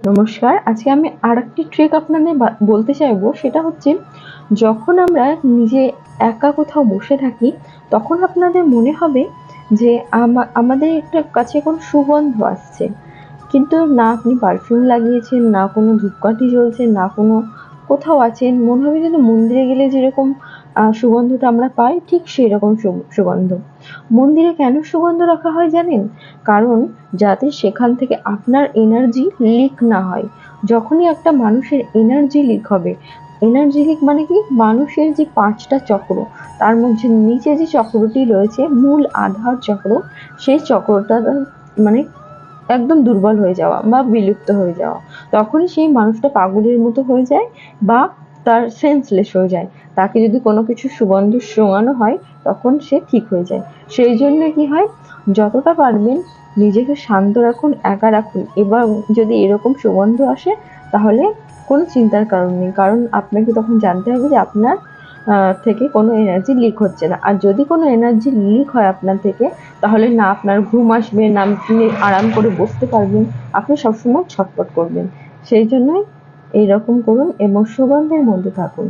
নমস্কার, আজকে আমি আরেকটি ট্রিক আপনাদের বলতে চাইবো। সেটা হচ্ছে, যখন আমরা নিজে একা কোথাও বসে থাকি, তখন আপনাদের মনে হবে যে আমাদের একটা কাছে কোনো সুগন্ধ আসছে, কিন্তু না আপনি পারফিউম লাগিয়েছেন, না কোনো ধূপকাঠি জ্বলছে, না কোনো কোথাও আছেন। মনে হবে যেন মন্দিরে গেলে যেরকম সুগন্ধটা আমরা পাই, ঠিক সেরকম সুগন্ধ। মন্দিরে কেন সুগন্ধ রাখা হয় জানেন? কারণ যাতে সেখান থেকে আপনার এনার্জি লিক না হয়। যখনই একটা মানুষের এনার্জি লিক হবে, এনার্জি লিক মানে কি, মানুষের যে 5টা চক্র, তার মধ্যে নিচে যে চক্রটি রয়েছে, মূল আধার চক্র, সেই চক্রটা মানে একদম দুর্বল হয়ে যাওয়া বা বিলুপ্ত হয়ে যাওয়া, তখনই সেই মানুষটা পাগলের মতো হয়ে যায় বা তার সেন্সলেস হয়ে যায়। তাকে যদি কোনো কিছু সুগন্ধ শোঙানো হয়, তখন সে ঠিক হয়ে যায়। সেই জন্য কি হয়, যতটা পারবেন নিজেকে শান্ত রাখুন, একা রাখুন। এবার যদি এরকম সুগন্ধ আসে, তাহলে কোনো চিন্তার কারণ নেই, কারণ আপনাকে তখন জানতে হবে যে আপনার থেকে কোনো এনার্জি লিক হচ্ছে না। আর যদি কোনো এনার্জি লিক হয় আপনার থেকে, তাহলে না আপনার ঘুম আসবে, না আপনি আরাম করে বসতে পারবেন, আপনি সবসময় ছটফট করবেন। সেই জন্যই এইরকম করুন এবং সুগন্ধের মধ্যে থাকুন।